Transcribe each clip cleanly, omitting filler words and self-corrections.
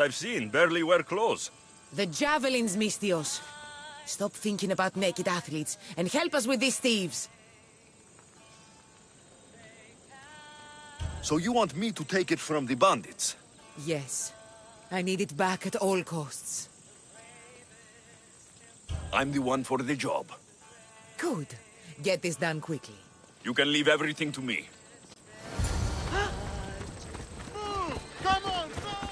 I've seen, barely wear clothes. The javelins, Mistios. Stop thinking about naked athletes, and help us with these thieves. So you want me to take it from the bandits? Yes. I need it back at all costs. I'm the one for the job. Good. Get this done quickly. You can leave everything to me. Come on, go!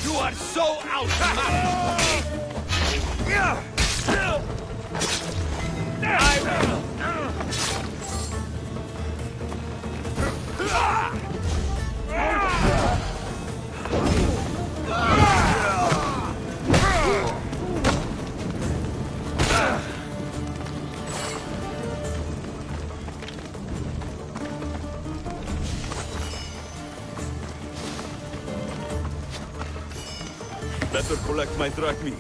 You are so Better collect my drachmi.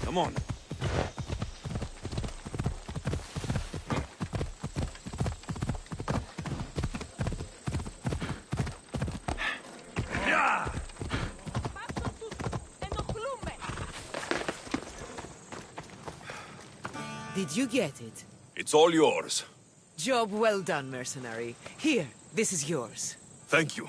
Come on. Did you get it? It's all yours. Job well done, mercenary. Here, this is yours. Thank you.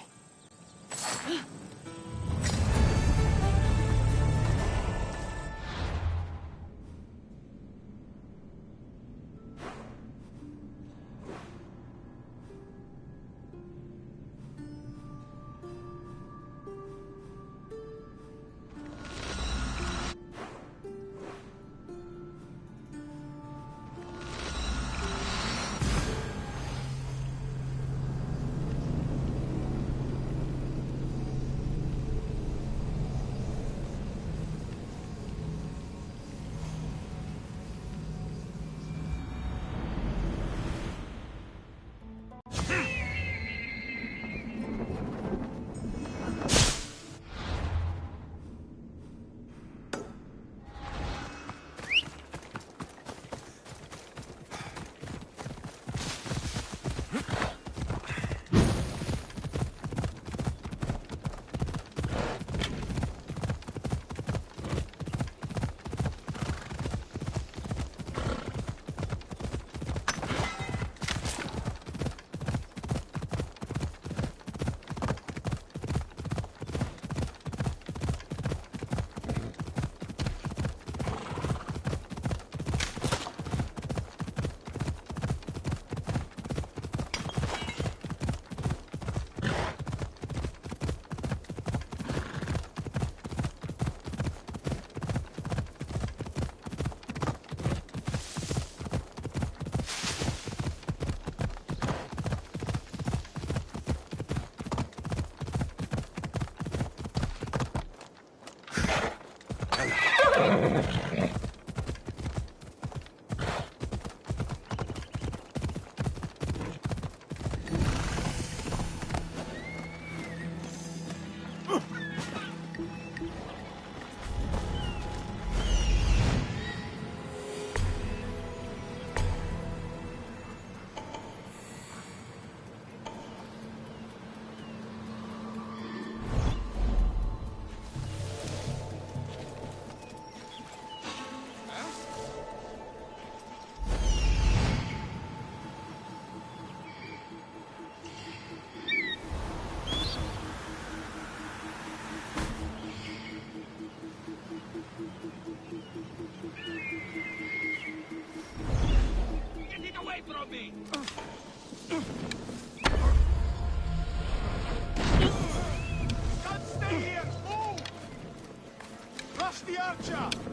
marcia!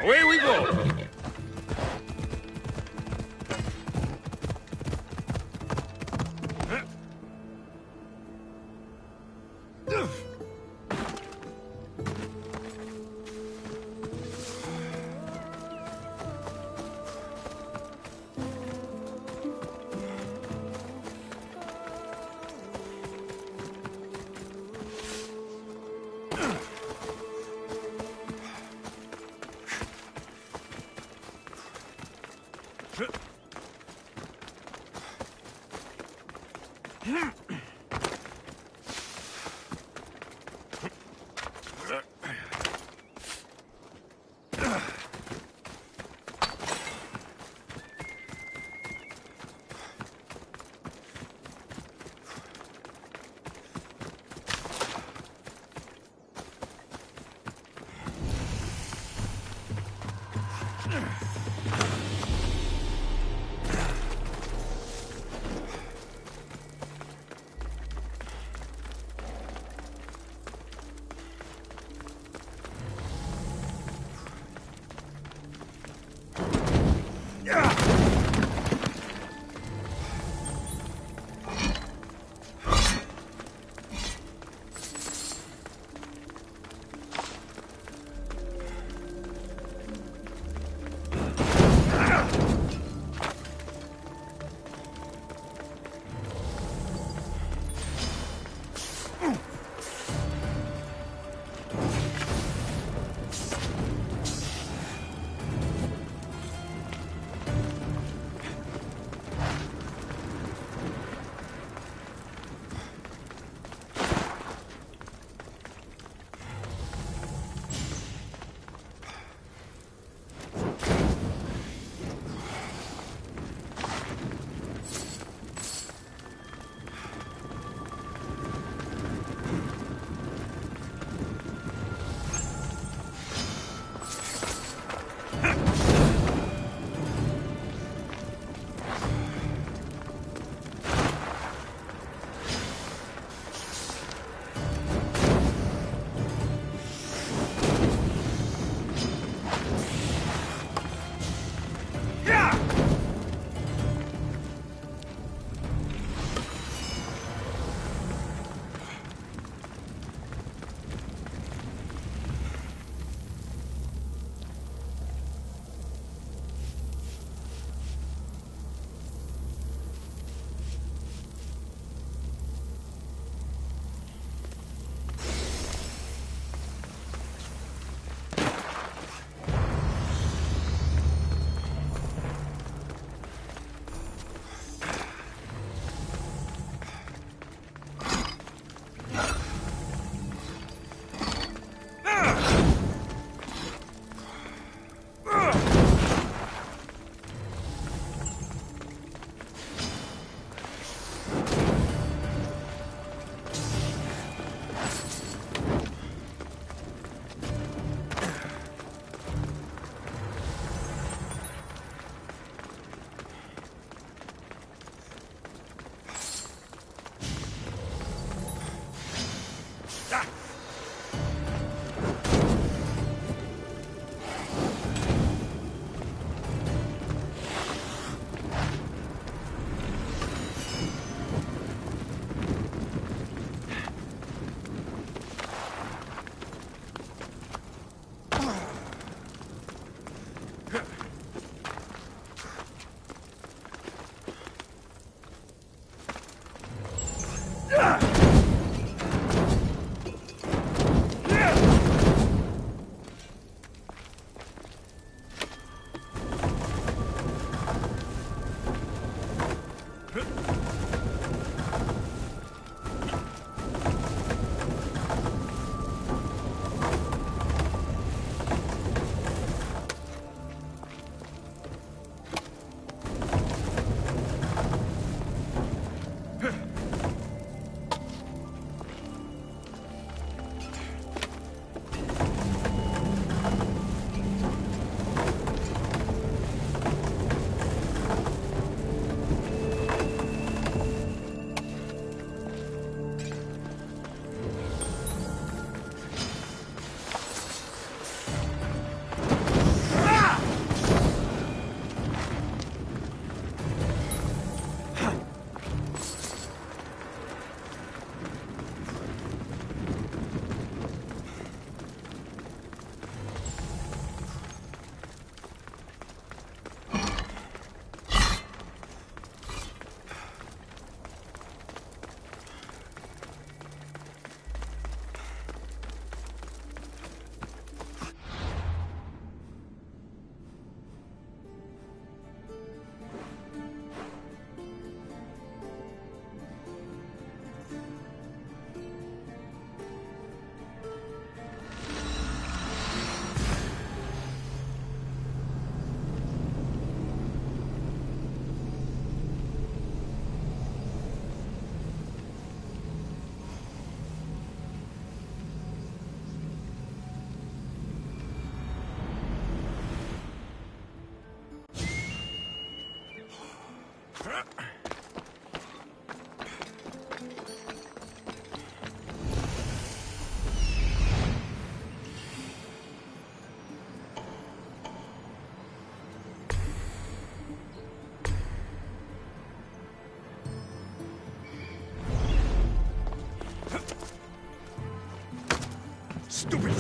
Away we go!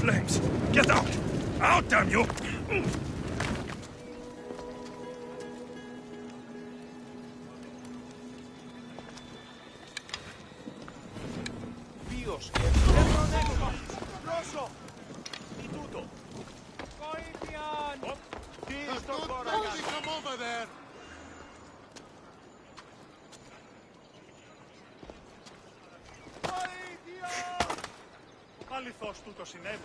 flames! Get out! Out, damn you! Βίος. Πρόσω. Τι τούτο. Βοήθειαν. Τι στον κόρακα. Come over there. Βοήθεια. Αληθώς τούτο συνέβη.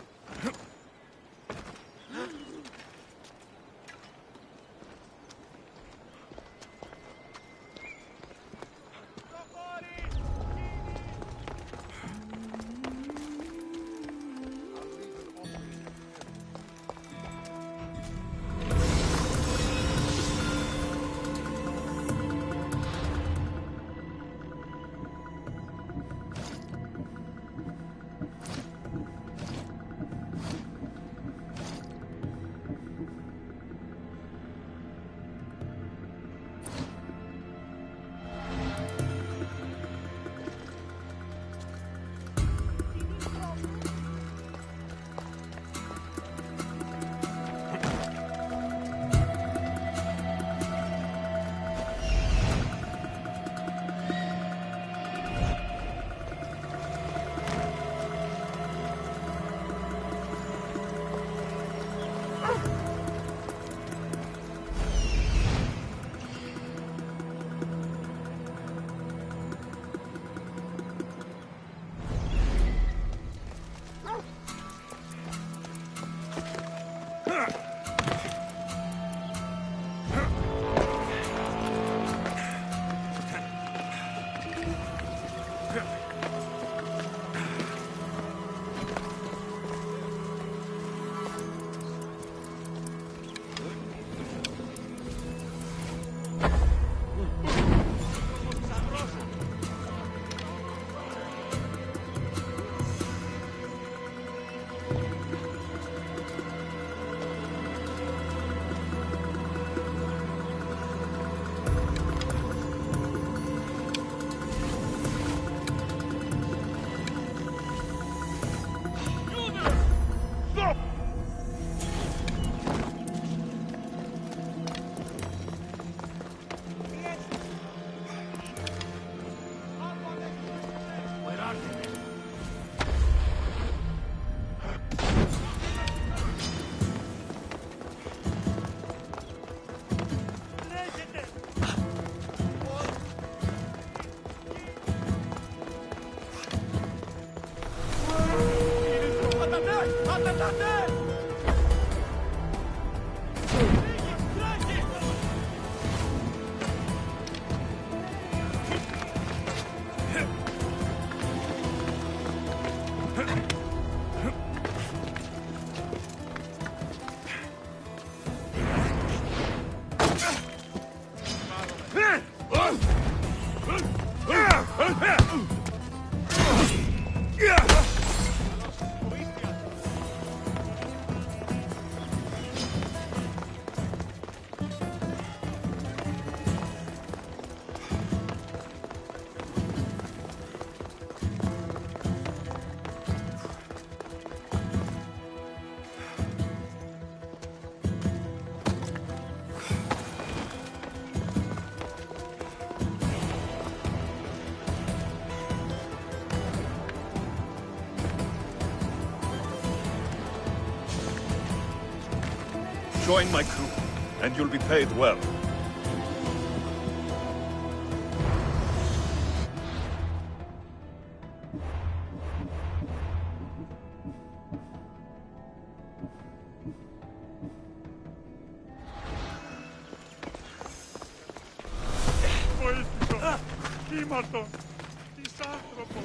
Join my crew, and you'll be paid well. Βοήθητο. Κύματο. Της άνθρωπο.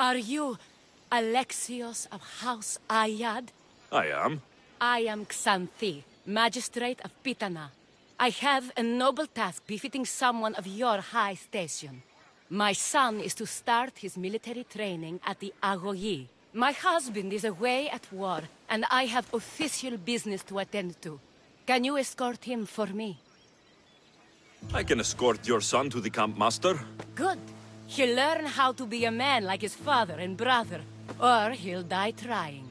Are you Alexios of House Ayad? I am. I am Xanthi, Magistrate of Pitana. I have a noble task befitting someone of your high station. My son is to start his military training at the Agogi. My husband is away at war, and I have official business to attend to. Can you escort him for me? I can escort your son to the camp master. Good. He'll learn how to be a man like his father and brother, or he'll die trying.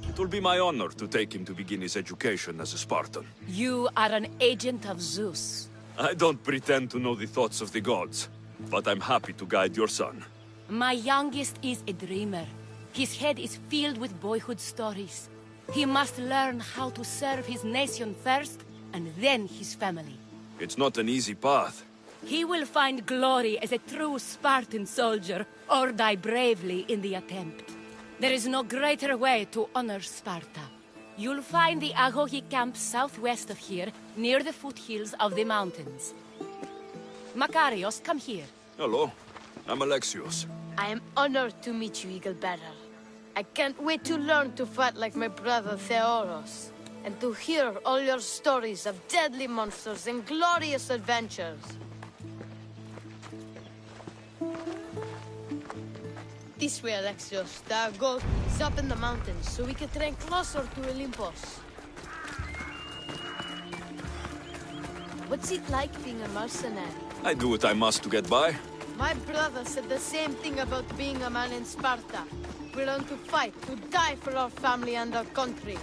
It will be my honor to take him to begin his education as a Spartan. You are an agent of Zeus. I don't pretend to know the thoughts of the gods, but I'm happy to guide your son. My youngest is a dreamer. His head is filled with boyhood stories. He must learn how to serve his nation first, and then his family. It's not an easy path. He will find glory as a true Spartan soldier, or die bravely in the attempt. There is no greater way to honor Sparta. You'll find the Agogi camp southwest of here, near the foothills of the mountains. Makarios, come here. Hello, I'm Alexios. I am honored to meet you, Eagle Bearer. I can't wait to learn to fight like my brother Theoros, and to hear all your stories of deadly monsters and glorious adventures. This way, Alexios. The goat is up in the mountains, so we can train closer to Olympus. What's it like being a mercenary? I do what I must to get by. My brother said the same thing about being a man in Sparta. We learn to fight, to die for our family and our country.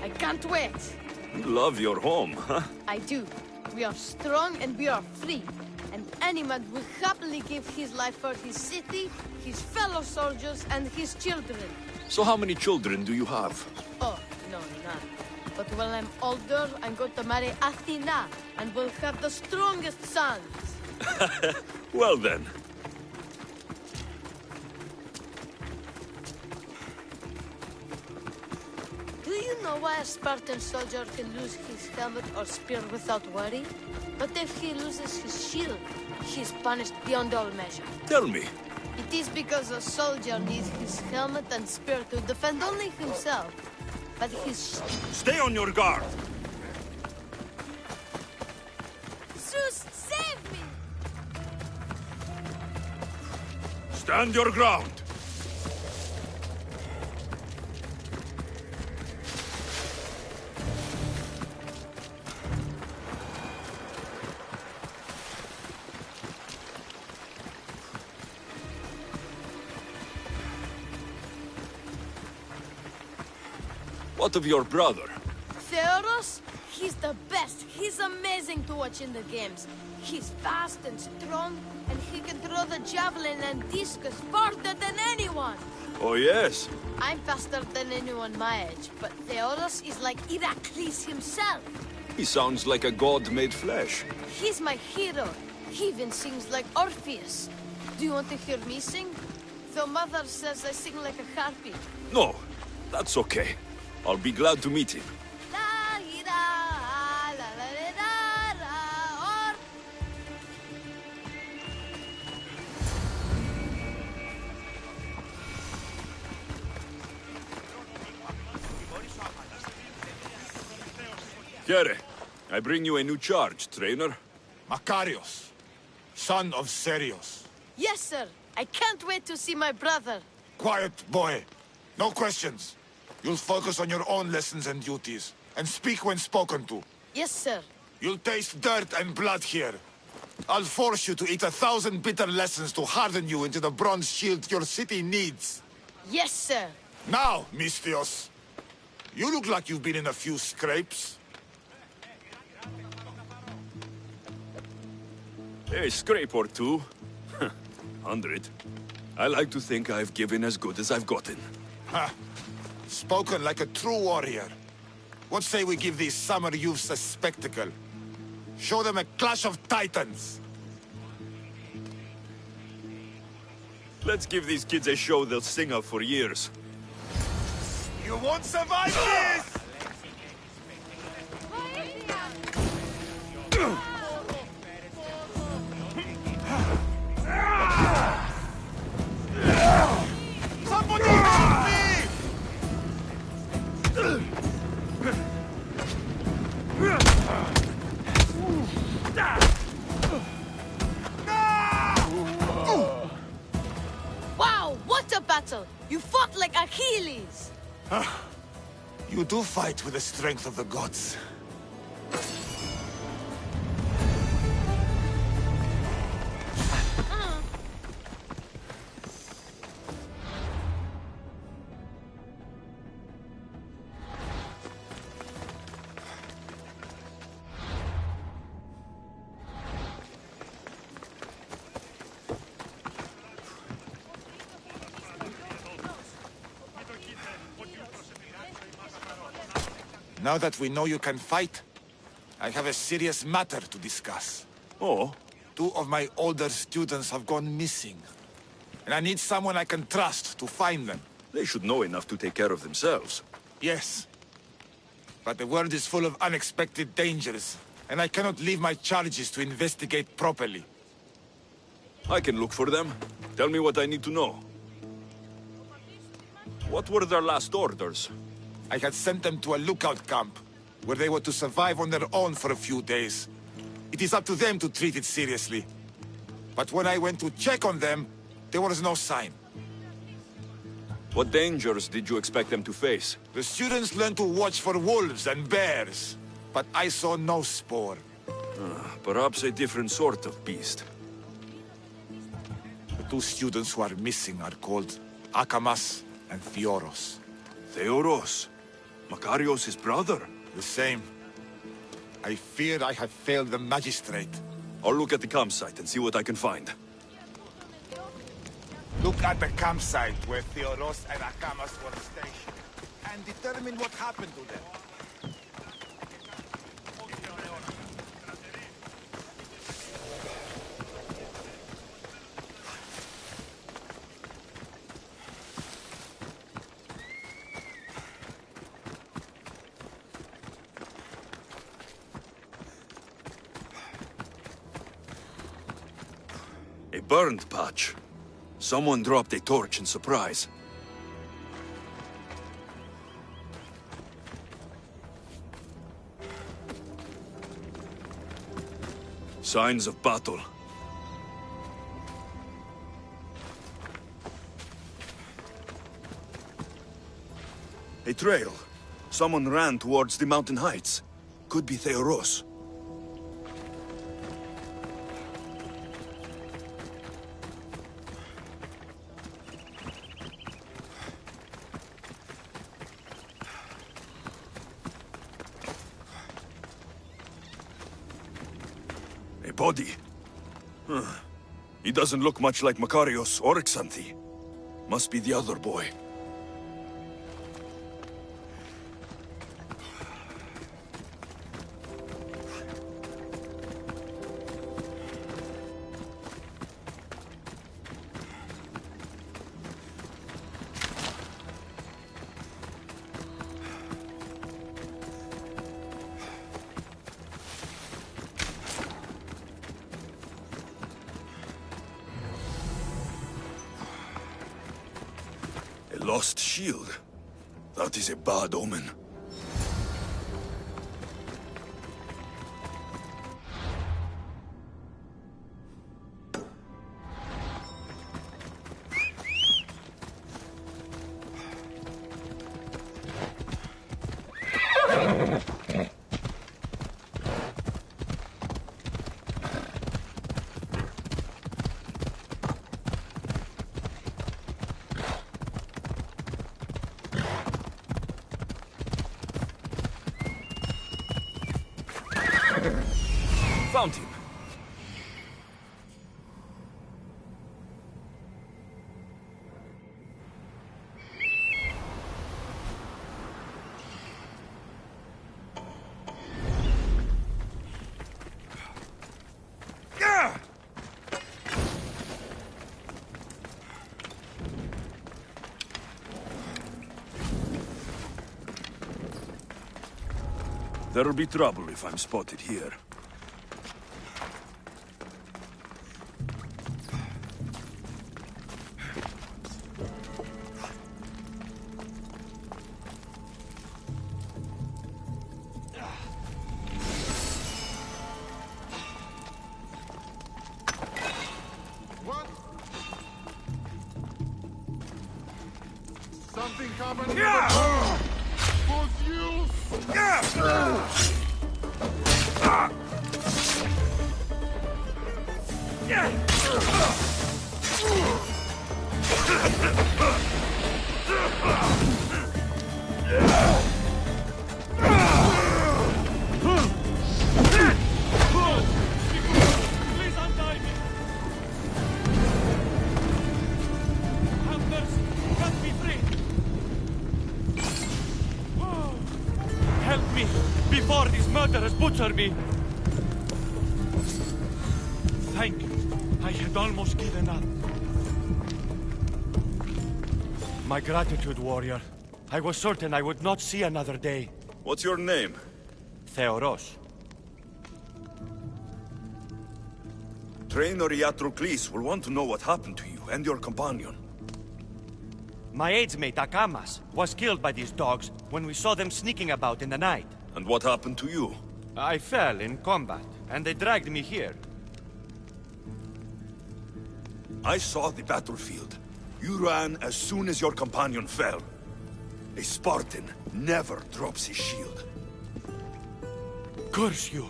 I can't wait. You love your home, huh? I do. We are strong and we are free. And any man will happily give his life for his city, his fellow soldiers, and his children. So how many children do you have? Oh, no, none. But when I'm older, I'm going to marry Athena, and we'll have the strongest sons. Well then. Do you know why a Spartan soldier can lose his helmet or spear without worry? But if he loses his shield, he's punished beyond all measure. Tell me. It is because a soldier needs his helmet and spear to defend only himself. But his... Stay on your guard. Zeus, save me! Stand your ground. What of your brother? Theoros? He's the best. He's amazing to watch in the games. He's fast and strong, and he can throw the javelin and discus farther than anyone. Oh yes? I'm faster than anyone my age, but Theoros is like Heracles himself. He sounds like a god made flesh. He's my hero. He even sings like Orpheus. Do you want to hear me sing? Though Mother says I sing like a harpy. No, that's okay. I'll be glad to meet him. Here, I bring you a new charge, trainer. Makarios, son of Serios. Yes, sir. I can't wait to see my brother. Quiet, boy. No questions. You'll focus on your own lessons and duties, and speak when spoken to. Yes, sir. You'll taste dirt and blood here. I'll force you to eat 1,000 bitter lessons to harden you into the bronze shield your city needs. Yes, sir. Now, Mistios, you look like you've been in a few scrapes. A scrape or two. 100. I like to think I've given as good as I've gotten. Ha! Spoken like a true warrior. What say we give these summer youths a spectacle? Show them a clash of titans! Let's give these kids a show they'll sing of for years. You won't survive this! what a battle! You fought like Achilles! You do fight with the strength of the gods. Now that we know you can fight, I have a serious matter to discuss. Oh? 2 of my older students have gone missing. And I need someone I can trust to find them. They should know enough to take care of themselves. Yes. But the world is full of unexpected dangers, and I cannot leave my charges to investigate properly. I can look for them. Tell me what I need to know. What were their last orders? I had sent them to a lookout camp, where they were to survive on their own for a few days. It is up to them to treat it seriously. But when I went to check on them, there was no sign. What dangers did you expect them to face? The students learned to watch for wolves and bears, but I saw no spoor. Perhaps a different sort of beast. The 2 students who are missing are called Akamas and Theoros. Theoros? Makarios' his brother? The same. I fear I have failed the magistrate. I'll look at the campsite and see what I can find. Look at the campsite where Theoros and Akamas were stationed, and determine what happened to them. A burned patch. Someone dropped a torch in surprise. Signs of battle. A trail. Someone ran towards the mountain heights. Could be Theoros. A body. He doesn't look much like Makarios or Xanthi. Must be the other boy. Lost shield. That is a bad omen. Found him. There'll be trouble if I'm spotted here. Something coming in the door. For you. Please untie me! Have mercy! Set me free! Help me before these murderers butcher me! Thank you. I had almost given up. My gratitude, warrior. I was certain I would not see another day. What's your name? Theoros. Trainer Iatrocles will want to know what happened to you and your companion. My aides mate, Akamas, was killed by these dogs when we saw them sneaking about in the night. And what happened to you? I fell in combat, and they dragged me here. I saw the battlefield. You ran as soon as your companion fell. A Spartan never drops his shield. Curse you!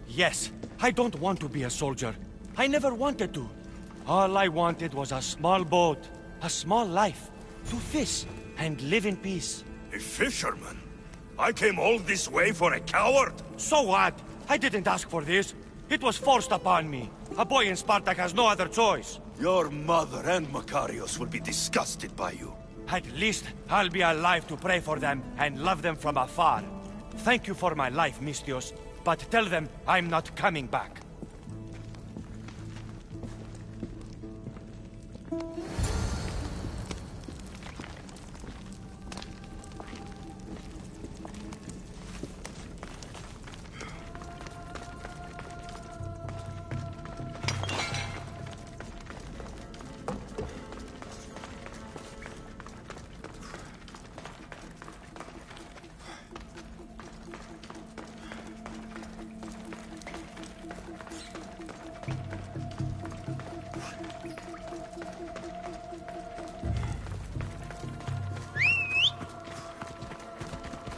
Yes, I don't want to be a soldier. I never wanted to. All I wanted was a small boat, a small life, to fish and live in peace. A fisherman? I came all this way for a coward? So what? I didn't ask for this. It was forced upon me. A boy in Spartak has no other choice. Your mother and Makarios will be disgusted by you. At least I'll be alive to pray for them and love them from afar. Thank you for my life, Mistios, but tell them I'm not coming back.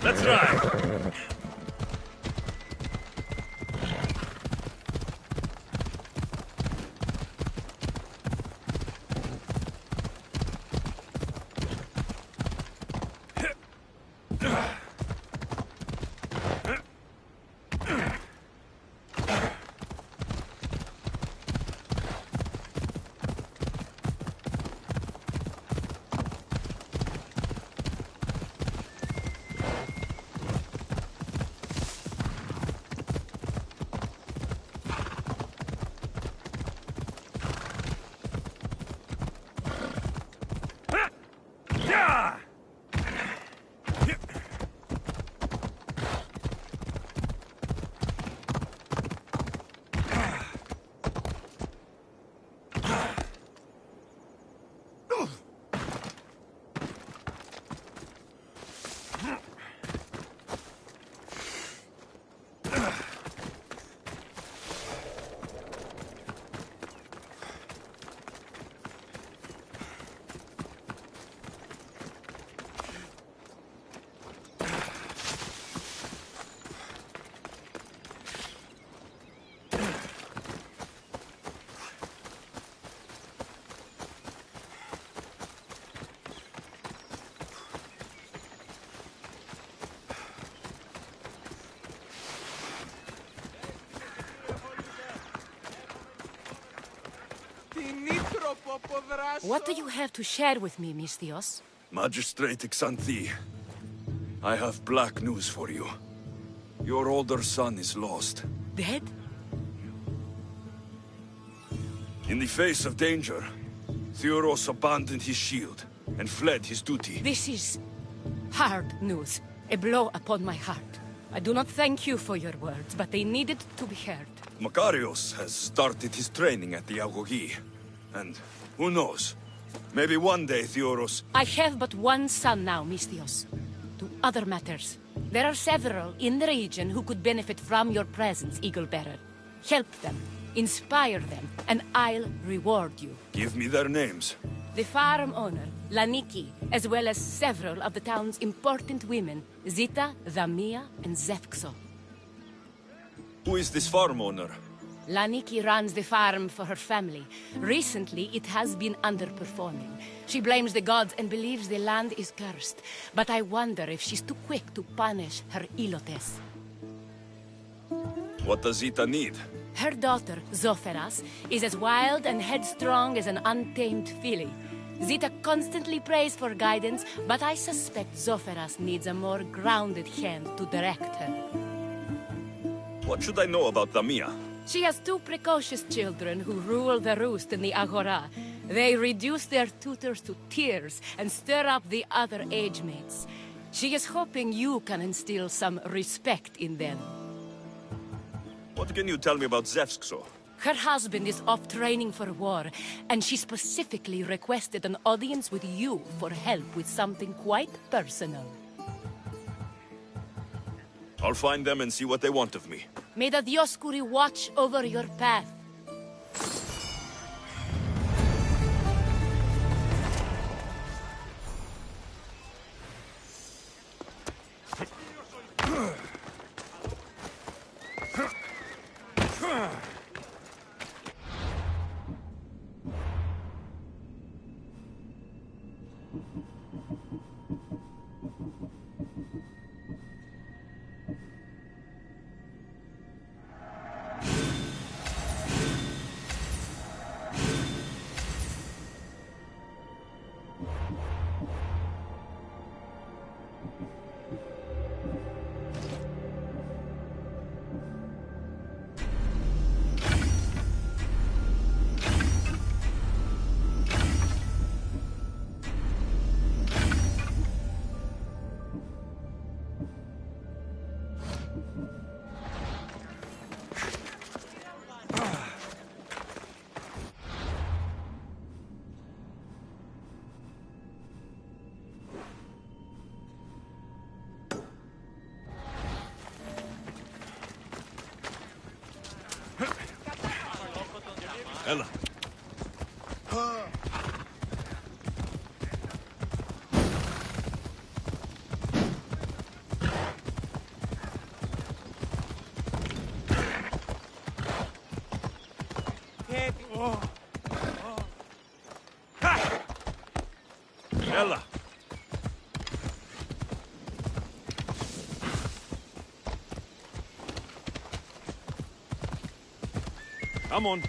Let's ride! What do you have to share with me, Mistios? Magistrate Xanthi, I have black news for you. Your older son is lost. Dead? In the face of danger, Theoros abandoned his shield and fled his duty. This is hard news. A blow upon my heart. I do not thank you for your words, but they needed to be heard. Makarios has started his training at the Agogi. And who knows? Maybe one day Theoros... I have but one son now, Mistios. To other matters. There are several in the region who could benefit from your presence, Eagle-Bearer. Help them, inspire them, and I'll reward you. Give me their names. the farm owner, Laniki, as well as several of the town's important women, Zita, Damia, and Zevkso. Who is this farm owner? Laniki runs the farm for her family. Recently, it has been underperforming. She blames the gods and believes the land is cursed. But I wonder if she's too quick to punish her ilotes. What does Zita need? Her daughter, Zoferas, is as wild and headstrong as an untamed filly. Zita constantly prays for guidance, but I suspect Zoferas needs a more grounded hand to direct her. What should I know about Damia? She has two precocious children who rule the roost in the Agora. They reduce their tutors to tears and stir up the other age mates. She is hoping you can instill some respect in them. What can you tell me about Zevkso? Her husband is off training for war, and she specifically requested an audience with you for help with something quite personal. I'll find them and see what they want of me. May the Dioscuri watch over your path. Ella. Ella. Come on.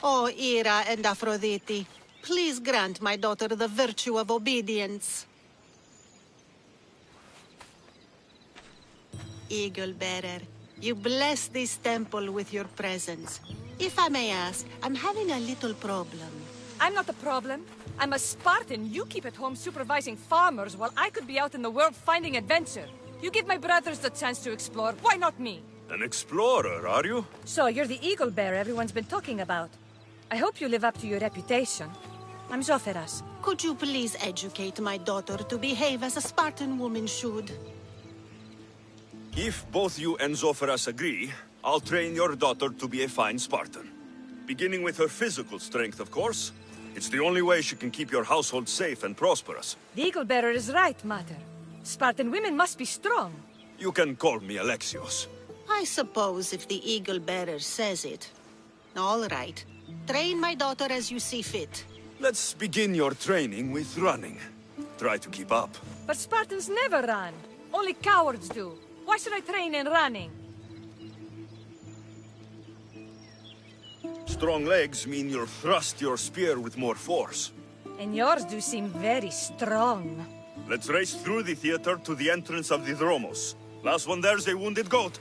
O Ira and Aphrodite, please grant my daughter the virtue of obedience. Eagle Bearer, you bless this temple with your presence. If I may ask, I'm having a little problem. I'm not the problem. I'm a Spartan. You keep at home supervising farmers while I could be out in the world finding adventure. You give my brothers the chance to explore. Why not me? An explorer, are you? So you're the eagle bearer everyone's been talking about. I hope you live up to your reputation. I'm Zoferas. Could you please educate my daughter to behave as a Spartan woman should? If both you and Zoferas agree, I'll train your daughter to be a fine Spartan. Beginning with her physical strength, of course. It's the only way she can keep your household safe and prosperous. The Eagle Bearer is right, Mater. Spartan women must be strong. You can call me Alexios. I suppose if the Eagle Bearer says it. All right. Train my daughter as you see fit. Let's begin your training with running. Try to keep up. But Spartans never run. Only cowards do. Why should I train in running? Strong legs mean you'll thrust your spear with more force. And yours do seem very strong. Let's race through the theater to the entrance of the Dromos. Last one there's a wounded goat.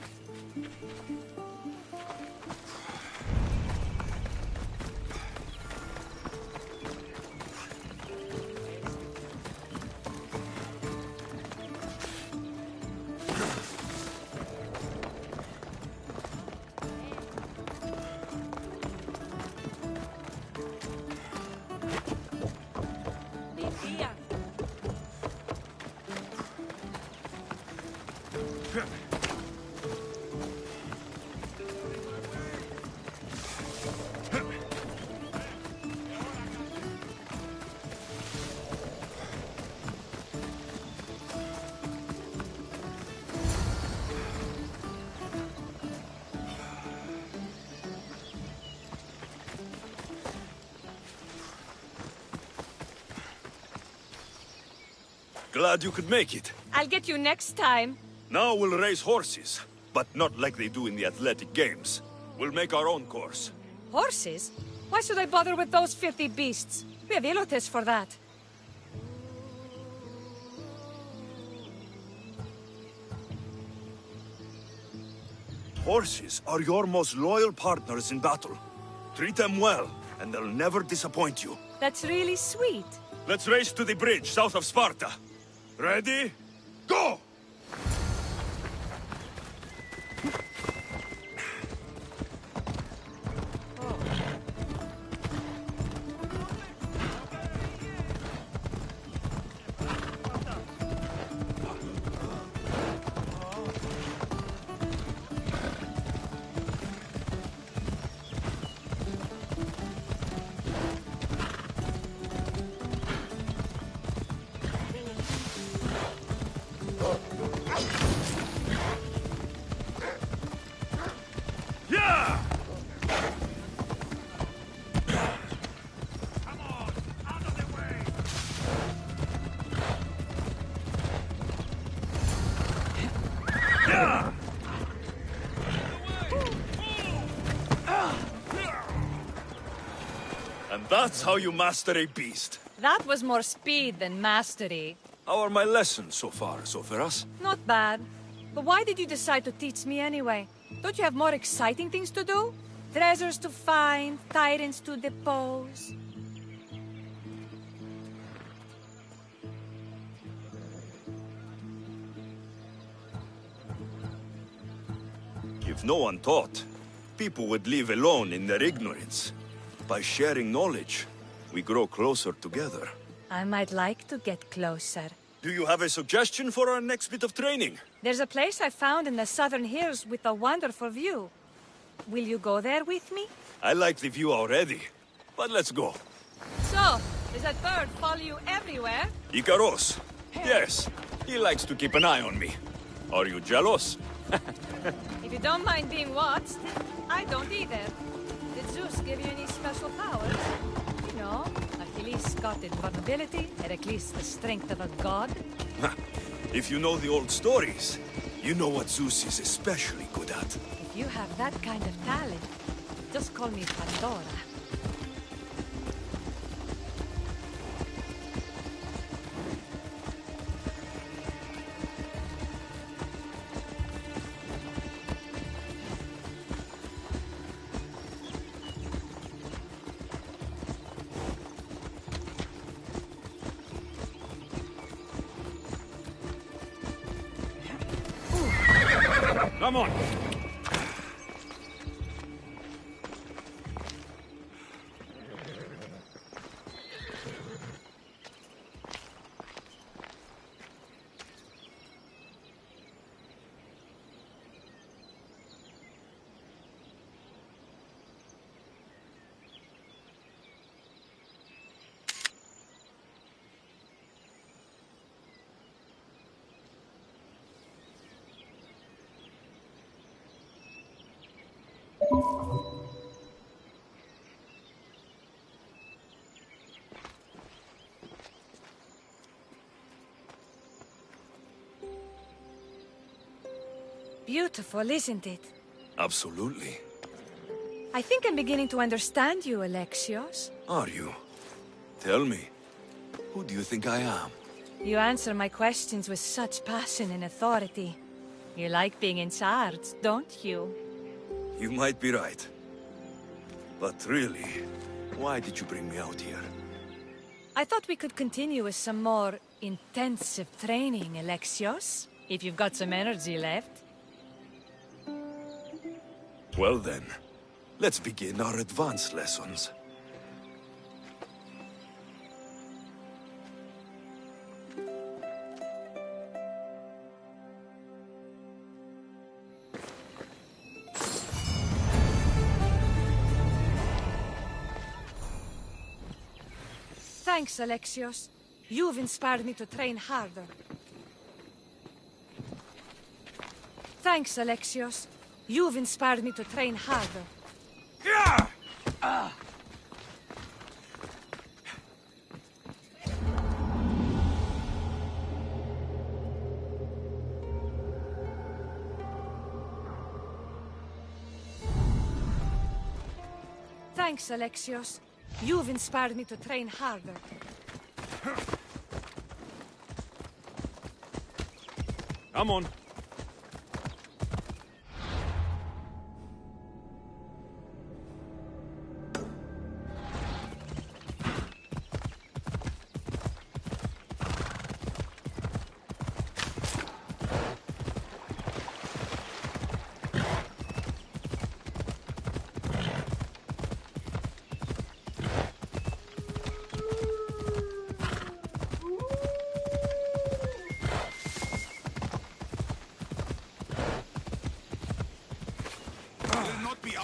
Glad you could make it. I'll get you next time. Now we'll race horses, but not like they do in the athletic games. We'll make our own course. Horses? Why should I bother with those filthy beasts? We have Elotes for that. Horses are your most loyal partners in battle. Treat them well, and they'll never disappoint you. That's really sweet. Let's race to the bridge south of Sparta. Ready? Go! And that's how you master a beast. That was more speed than mastery. How are my lessons so far, Zoferas? Not bad. But why did you decide to teach me anyway? Don't you have more exciting things to do? Treasures to find, tyrants to depose. If no one taught, people would live alone in their ignorance. By sharing knowledge, we grow closer together. I might like to get closer. Do you have a suggestion for our next bit of training? There's a place I found in the southern hills with a wonderful view. Will you go there with me? I like the view already, but let's go. So, does that bird follow you everywhere? Icaros. Yes, he likes to keep an eye on me. Are you jealous? If you don't mind being watched, I don't either. Did Zeus give you any special powers? You know, Achilles got invulnerability, Heracles the strength of a god. If you know the old stories, you know what Zeus is especially good at. If you have that kind of talent, just call me Pandora. Come on! beautiful, isn't it? Absolutely. I think I'm beginning to understand you, Alexios. Are you? Tell me, who do you think I am? You answer my questions with such passion and authority. You like being in charge, don't you? You might be right. But really, why did you bring me out here? I thought we could continue with some more intensive training, Alexios. If you've got some energy left. Well then, let's begin our advanced lessons. Thanks, Alexios. You've inspired me to train harder. Thanks, Alexios. You've inspired me to train harder. Thanks, Alexios. You've inspired me to train harder. Come on.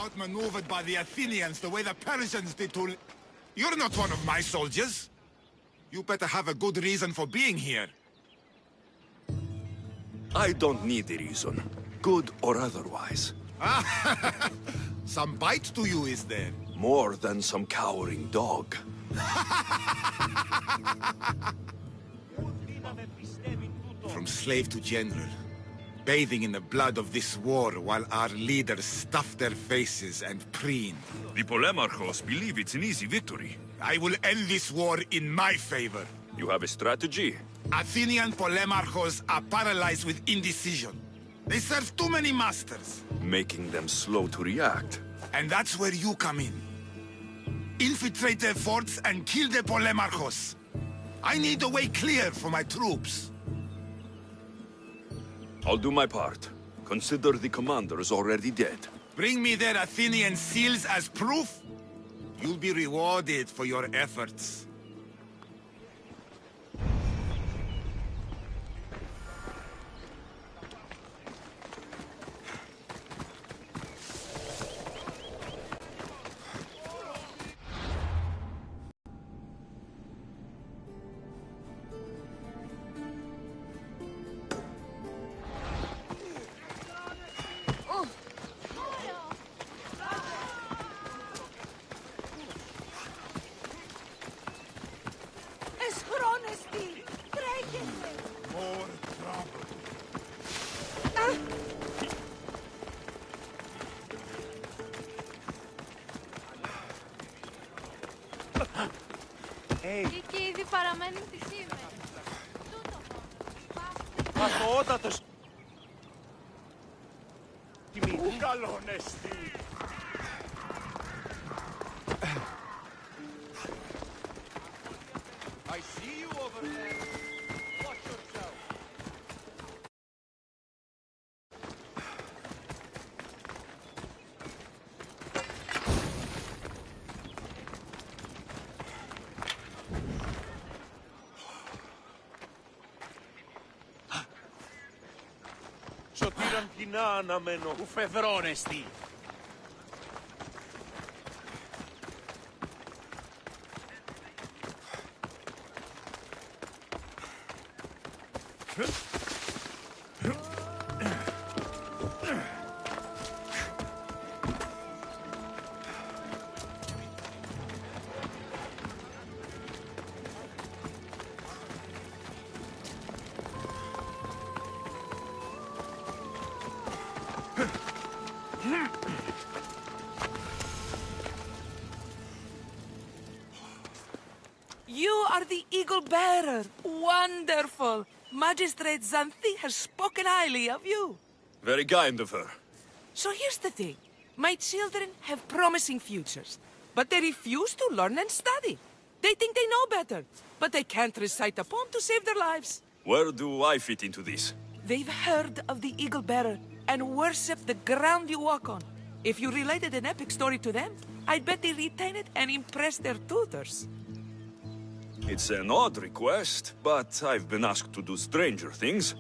Outmaneuvered by the Athenians the way the Persians did to... You're not one of my soldiers. You better have a good reason for being here. I don't need a reason, good or otherwise. Some bite to you, is there? More than some cowering dog. From slave to general, bathing in the blood of this war while our leaders stuff their faces and preen. The Polemarchos believe it's an easy victory. I will end this war in my favor. You have a strategy? Athenian Polemarchos are paralyzed with indecision. They serve too many masters. Making them slow to react. And that's where you come in. Infiltrate their forts and kill the Polemarchos. I need the way clear for my troops. I'll do my part. Consider the commander is already dead. Bring me their Athenian seals as proof. You'll be rewarded for your efforts. Και ήδη παραμένει τη σήμερα. Αθωότατος! Πού καλόνεστη! I see you over there. Watch yourself. Σωτήραν κοινά αναμένω. Ου φεδρώνεστη. Eagle Bearer! Wonderful! Magistrate Xanthi has spoken highly of you. Very kind of her. So here's the thing. My children have promising futures, but they refuse to learn and study. They think they know better, but they can't recite a poem to save their lives. Where do I fit into this? They've heard of the Eagle Bearer and worship the ground you walk on. If you related an epic story to them, I'd bet they retain it and impress their tutors. It's an odd request, but I've been asked to do stranger things.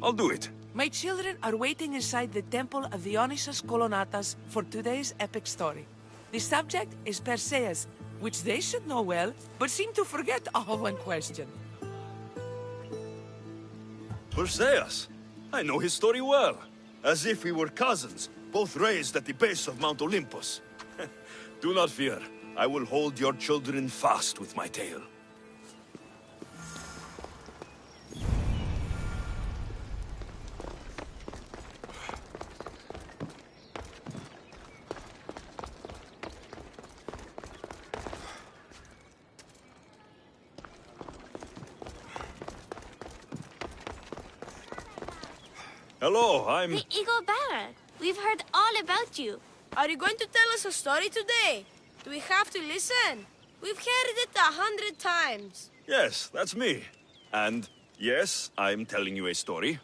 I'll do it. My children are waiting inside the Temple of Dionysus Kolonatas for today's epic story. The subject is Perseus, which they should know well, but seem to forget all when questioned. Perseus? I know his story well. As if we were cousins, both raised at the base of Mount Olympus. Do not fear. I will hold your children fast with my tail. Hello, I'm... The Eagle Bearer. We've heard all about you. Are you going to tell us a story today? Do we have to listen? We've heard it 100 times. Yes, that's me. And yes, I'm telling you a story.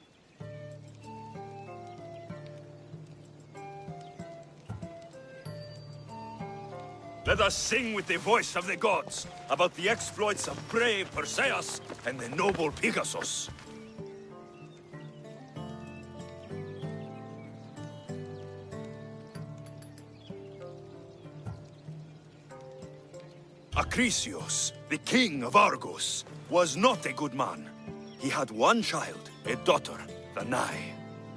Let us sing with the voice of the gods about the exploits of brave Perseus and the noble Pegasus. Acrisius, the king of Argos, was not a good man. He had one child, a daughter, Danae.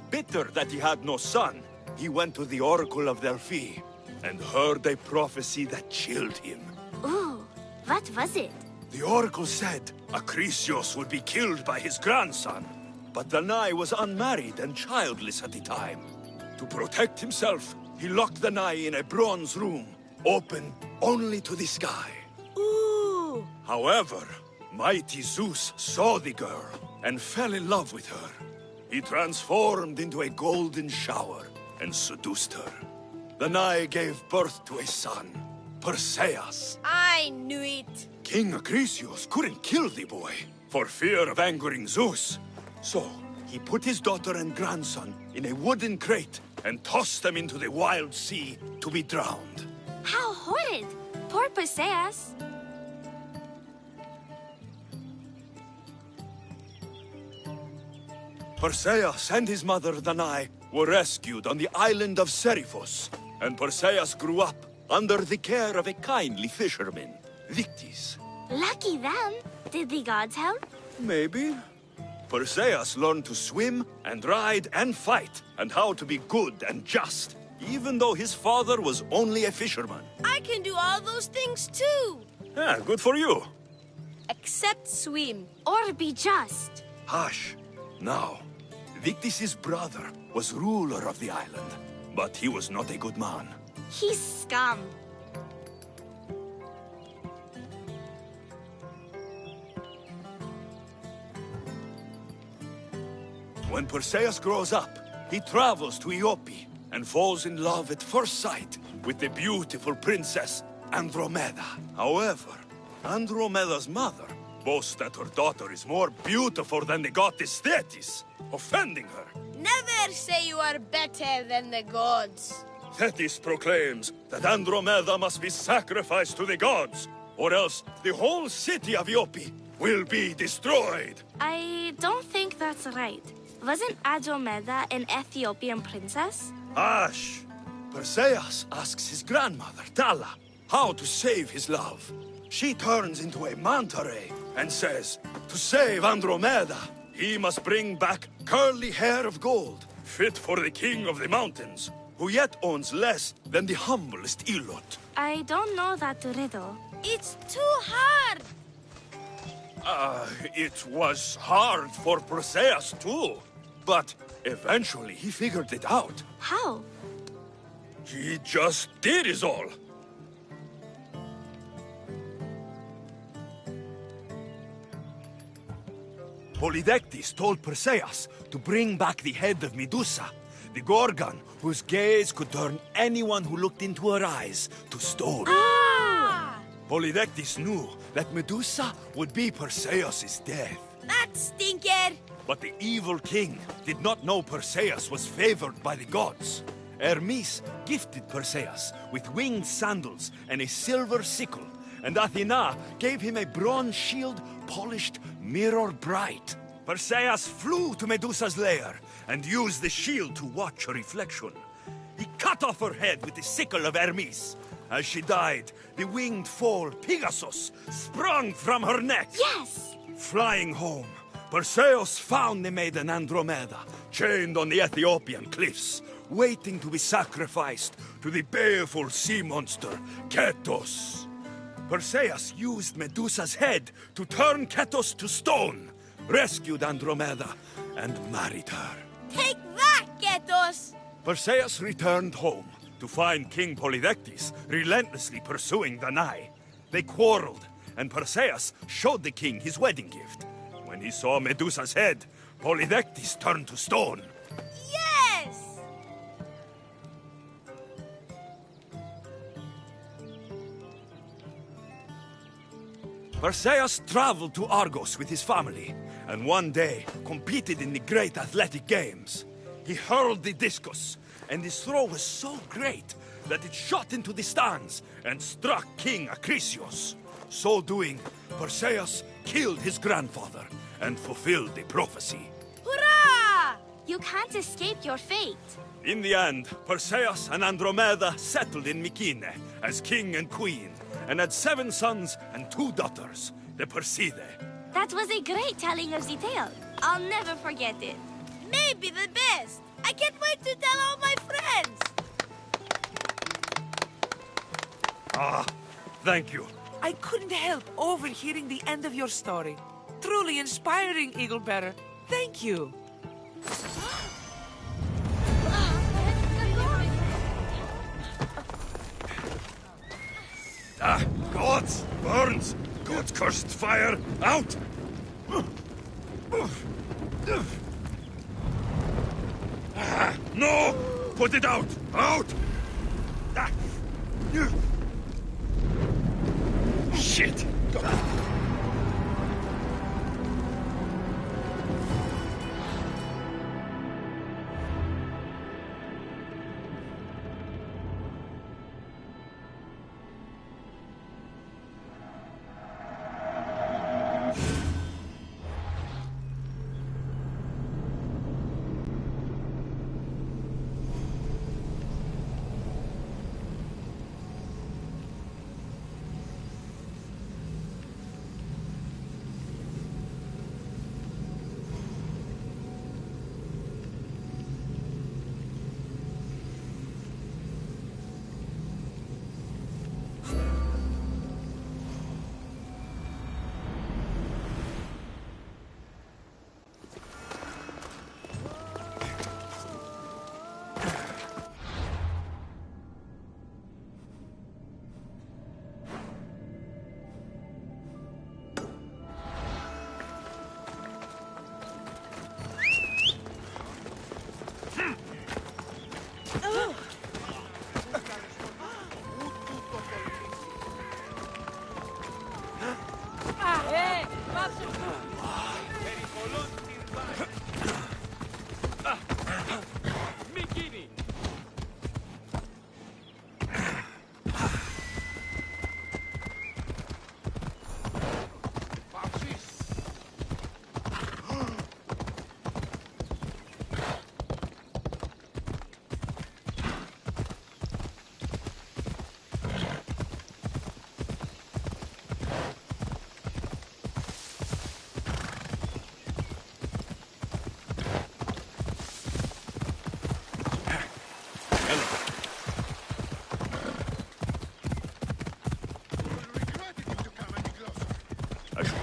Bitter that he had no son, he went to the oracle of Delphi and heard a prophecy that chilled him. Ooh, what was it? The oracle said Acrisius would be killed by his grandson. But Danae was unmarried and childless at the time. To protect himself, he locked Danae in a bronze room, open only to the sky. Ooh! However, mighty Zeus saw the girl and fell in love with her. He transformed into a golden shower and seduced her. Danae gave birth to a son, Perseus. I knew it. King Acrisius couldn't kill the boy for fear of angering Zeus. So, he put his daughter and grandson in a wooden crate and tossed them into the wild sea to be drowned. How horrid! Poor Perseus. Perseus and his mother Danae were rescued on the island of Seriphos, and Perseus grew up under the care of a kindly fisherman, Victis. Lucky them. Did the gods help? Maybe. Perseus learned to swim and ride and fight, and how to be good and just, even though his father was only a fisherman. I can do all those things too. Yeah, good for you. Except swim. Or be just. Hush. Now, Victis' brother was ruler of the island, but he was not a good man. He's scum. When Perseus grows up, he travels to Iope and falls in love at first sight with the beautiful princess Andromeda. However, Andromeda's mother boasts that her daughter is more beautiful than the goddess Thetis, offending her. Never say you are better than the gods. Thetis proclaims that Andromeda must be sacrificed to the gods, or else the whole city of Iope will be destroyed. I don't think that's right. Wasn't Andromeda an Ethiopian princess? Hush! Perseus asks his grandmother, Thala, how to save his love. She turns into a manta ray and says, to save Andromeda, he must bring back curly hair of gold, fit for the king of the mountains, who yet owns less than the humblest Ilot. I don't know that riddle. It's too hard. It was hard for Perseus too, but eventually he figured it out. How? He just did is all. Polydectes told Perseus to bring back the head of Medusa, the Gorgon whose gaze could turn anyone who looked into her eyes to stone. Polydectes knew that Medusa would be Perseus' death. That stinker! But the evil king did not know Perseus was favored by the gods. Hermes gifted Perseus with winged sandals and a silver sickle, and Athena gave him a bronze shield polished mirror bright. Perseus flew to Medusa's lair and used the shield to watch her reflection. He cut off her head with the sickle of Hermes. As she died, the winged foal Pegasus sprung from her neck. Yes! Flying home, Perseus found the maiden Andromeda chained on the Ethiopian cliffs, waiting to be sacrificed to the baleful sea monster, Ketos. Perseus used Medusa's head to turn Ketos to stone, rescued Andromeda, and married her. Take that, Ketos! Perseus returned home to find King Polydectes relentlessly pursuing Danae. They quarreled, and Perseus showed the king his wedding gift. When he saw Medusa's head, Polydectes turned to stone. Yes! Perseus traveled to Argos with his family, and one day competed in the great athletic games. He hurled the discus, and his throw was so great that it shot into the stands and struck King Acrisius. So doing, Perseus killed his grandfather and fulfilled the prophecy. Hurrah! You can't escape your fate. In the end, Perseus and Andromeda settled in Mycenae as king and queen, and had 7 sons and 2 daughters, the Perseidae. That was a great telling of the tale. I'll never forget it. Maybe the best! I can't wait to tell all my friends! Ah, thank you. I couldn't help overhearing the end of your story. Truly inspiring, Eaglebearer. Thank you. Gods! Burns! God's cursed fire! Out! No! Put it out! Out! Shit!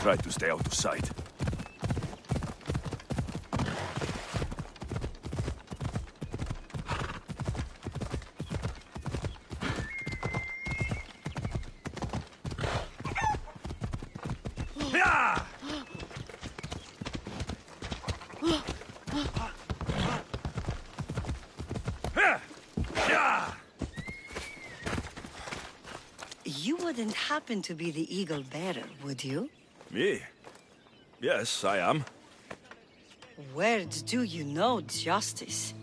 Try to stay out of sight. wouldn't happen to be the eagle bearer, would you? Me? Yes, I am. Words do you know, Justice?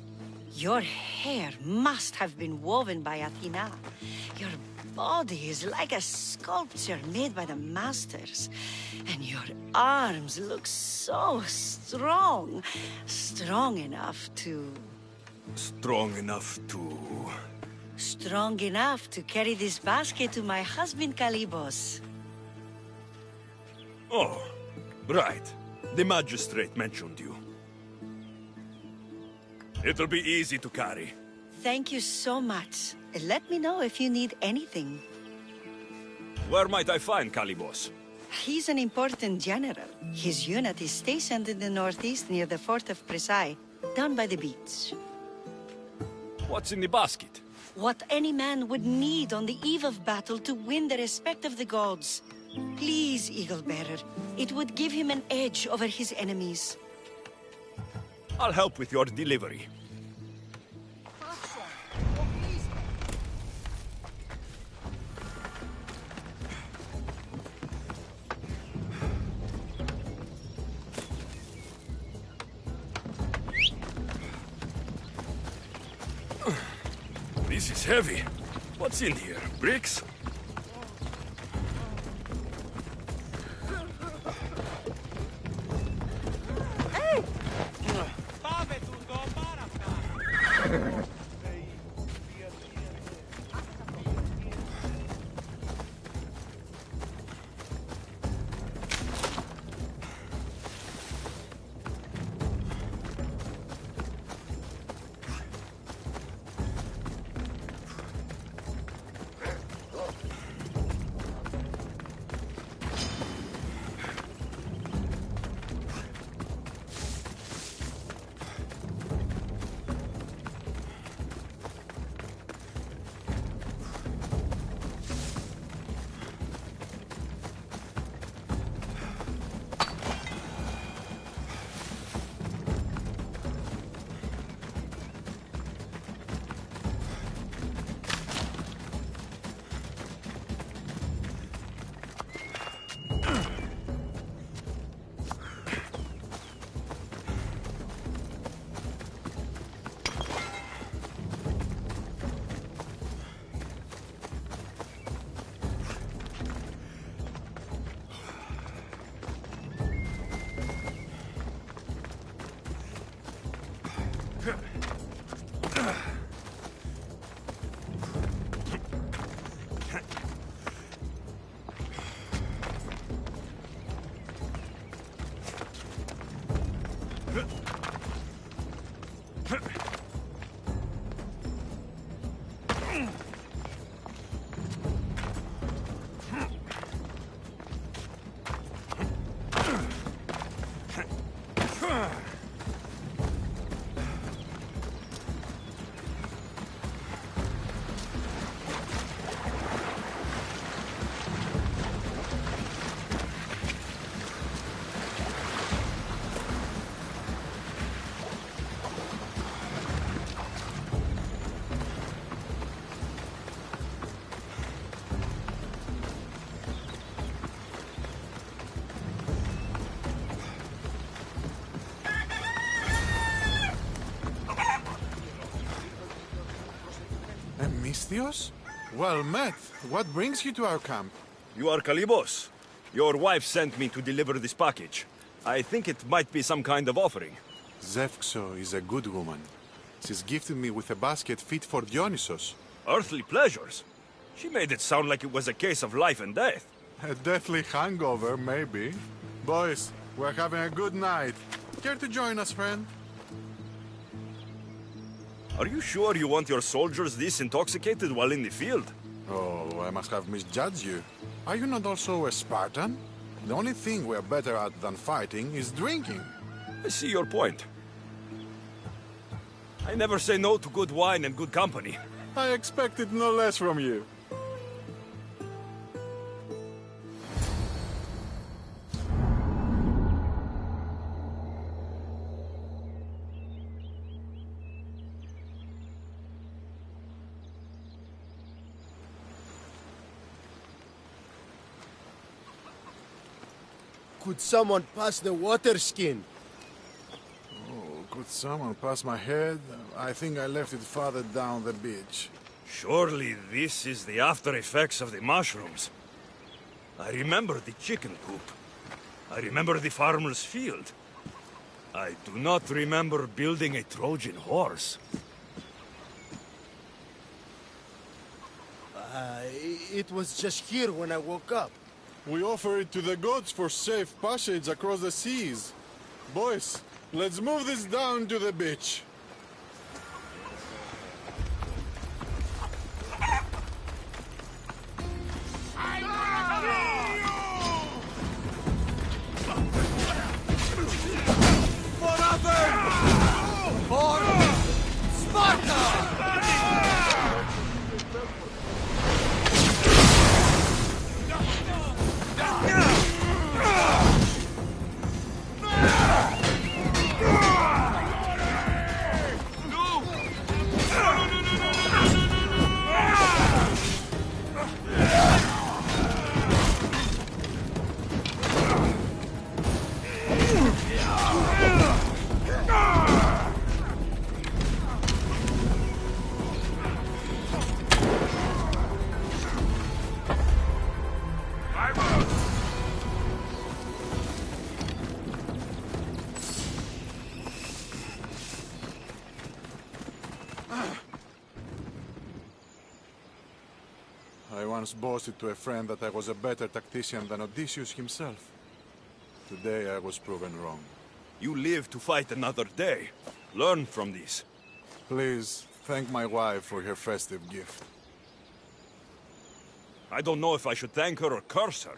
Your hair must have been woven by Athena. Your body is like a sculpture made by the masters. And your arms look so strong. Strong enough to... Strong enough to... Strong enough to carry this basket to my husband, Kalibos. Oh, right. The magistrate mentioned you. It'll be easy to carry. Thank you so much. Let me know if you need anything. Where might I find Kalibos? He's an important general. His unit is stationed in the northeast near the fort of Presai, down by the beach. What's in the basket? What any man would need on the eve of battle to win the respect of the gods. Please, Eagle Bearer. It would give him an edge over his enemies. I'll help with your delivery. This is heavy. What's in here? Bricks? Misthios? Well met. What brings you to our camp? You are Kalibos. Your wife sent me to deliver this package. I think it might be some kind of offering. Zevxo is a good woman. She's gifted me with a basket fit for Dionysos. Earthly pleasures? She made it sound like it was a case of life and death. A deathly hangover, maybe. Boys, we're having a good night. Care to join us, friend? Are you sure you want your soldiers this intoxicated while in the field? Oh, I must have misjudged you. Are you not also a Spartan? The only thing we're better at than fighting is drinking. I see your point. I never say no to good wine and good company. I expected no less from you. Could someone pass the water skin? Oh, could someone pass my head? I think I left it farther down the beach. Surely this is the after effects of the mushrooms. I remember the chicken coop. I remember the farmer's field. I do not remember building a Trojan horse. It was just here when I woke up. We offer it to the gods for safe passage across the seas. Boys, let's move this down to the beach. For Sparta! I once boasted to a friend that I was a better tactician than Odysseus himself. Today I was proven wrong. You live to fight another day. Learn from this. Please, thank my wife for her festive gift. I don't know if I should thank her or curse her.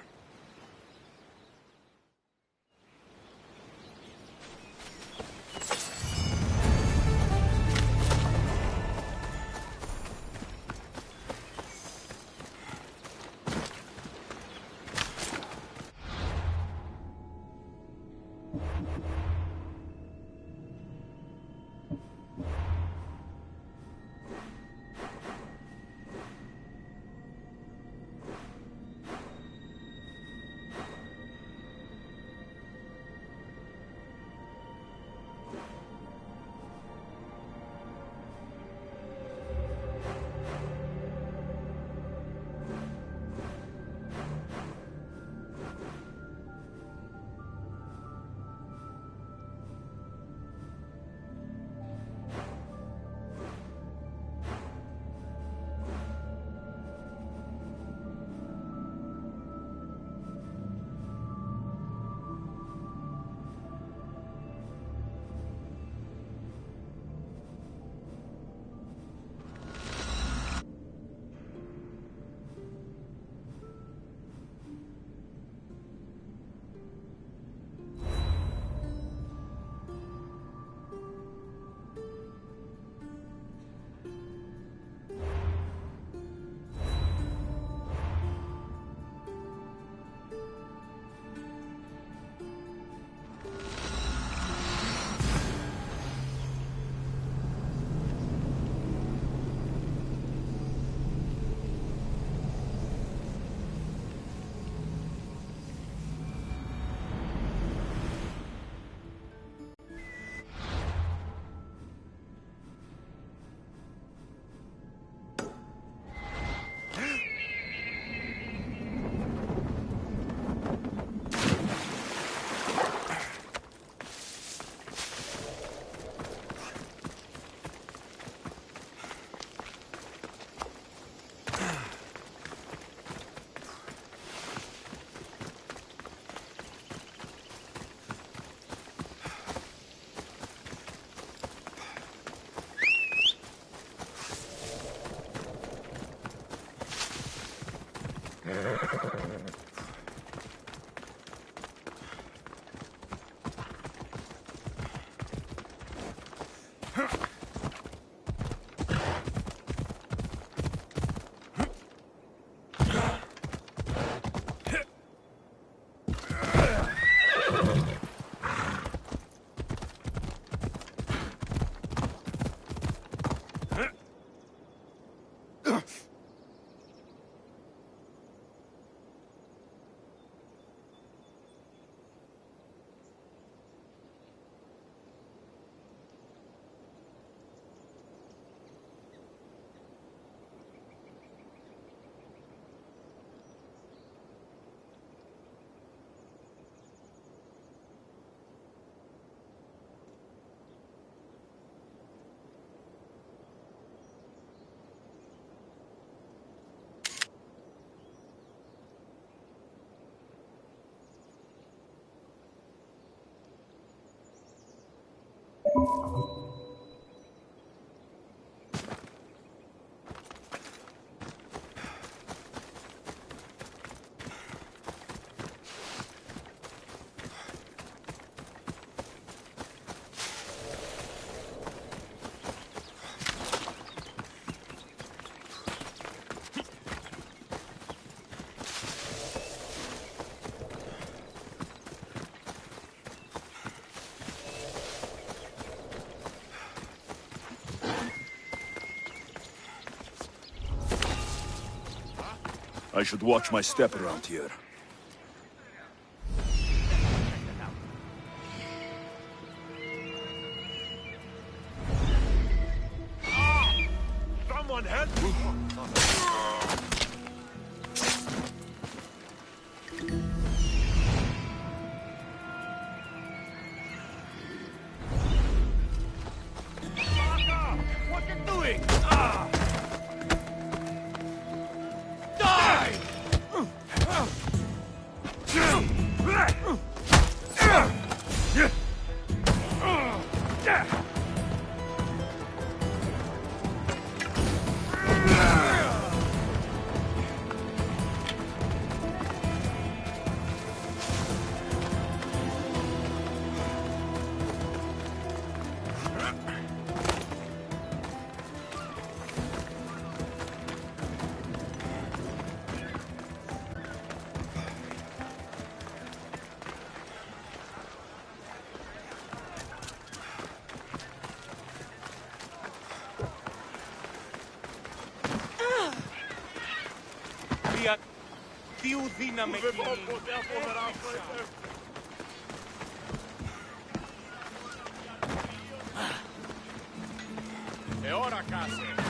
I should watch my step around here. Someone help me! What are you doing? Die! Τι ουδύναμε Ora case!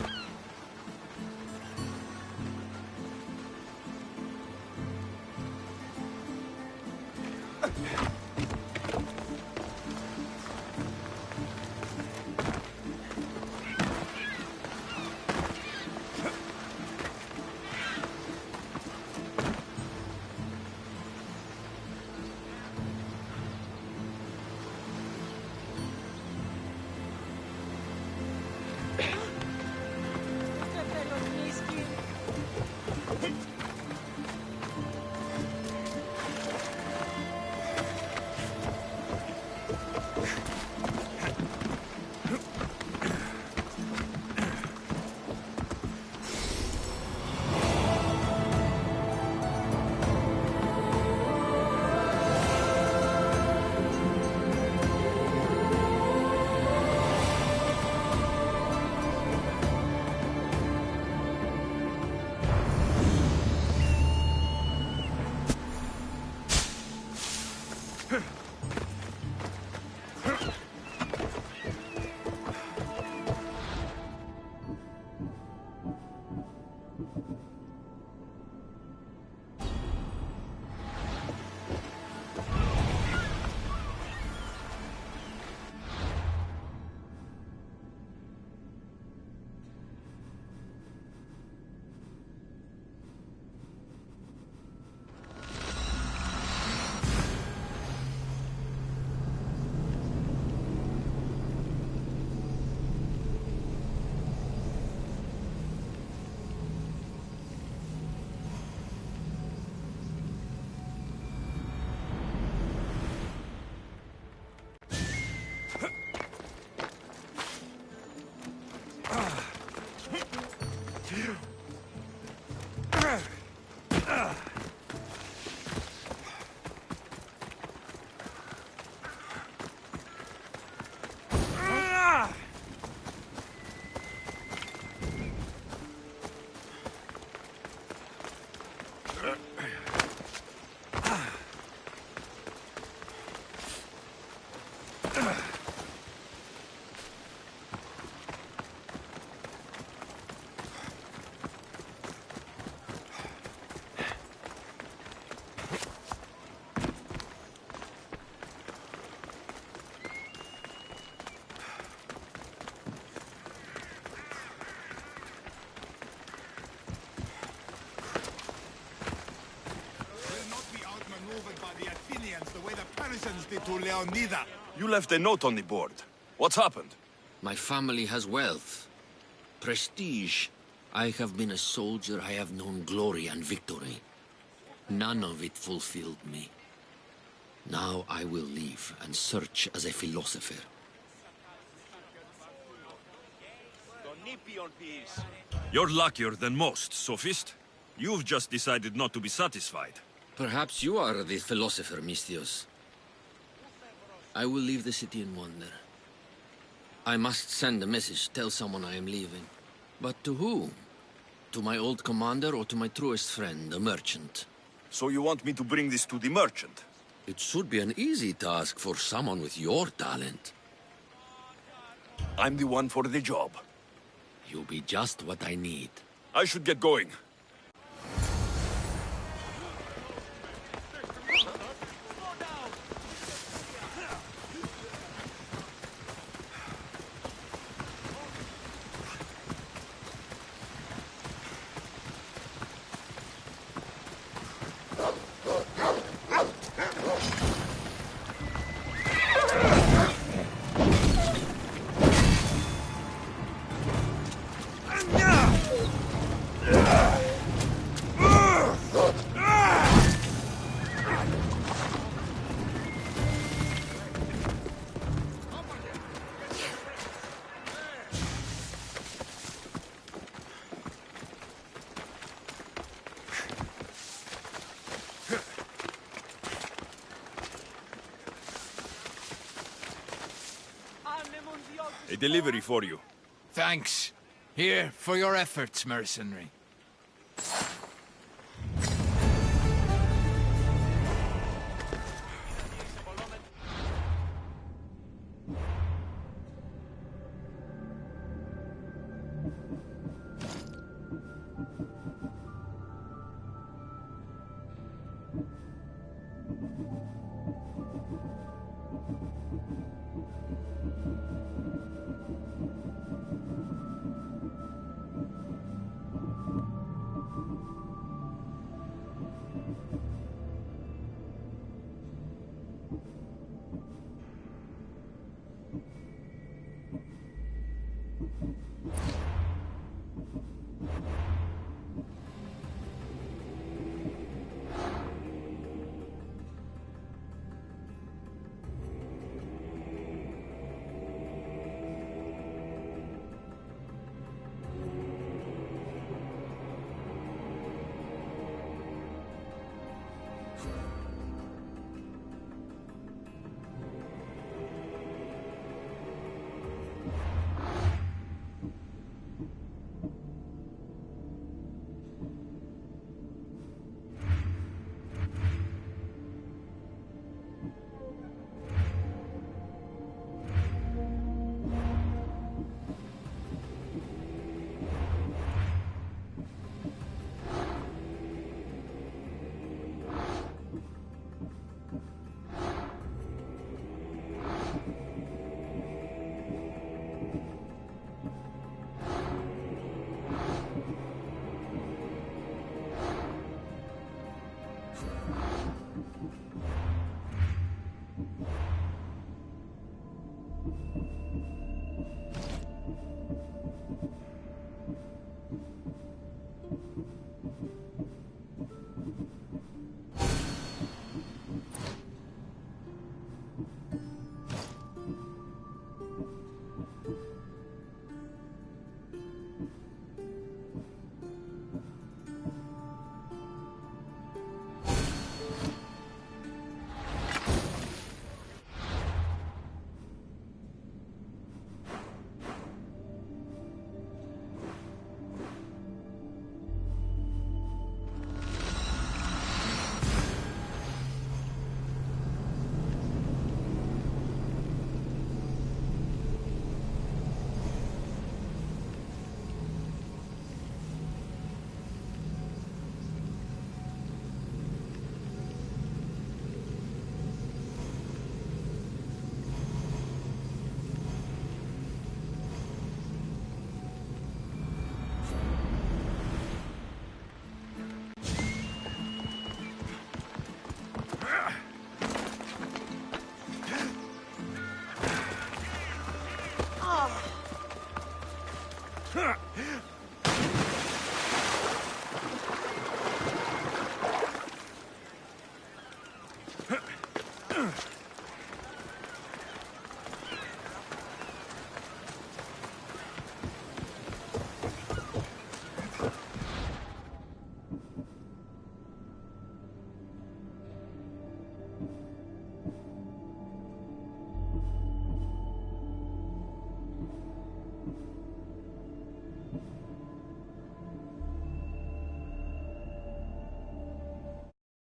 To Leonida. You left a note on the board. What's happened? My family has wealth, prestige. I have been a soldier, I have known glory and victory. None of it fulfilled me. Now I will leave and search as a philosopher. You're luckier than most, Sophist. You've just decided not to be satisfied. Perhaps you are the philosopher, Misthios. I will leave the city in wonder. I must send a message, tell someone I am leaving. But to whom? to my old commander or to my truest friend, a merchant. So you want me to bring this to the merchant? It should be an easy task for someone with your talent. I'm the one for the job. You'll be just what I need. I should get going. A delivery for you. Thanks. Here, for your efforts, mercenary.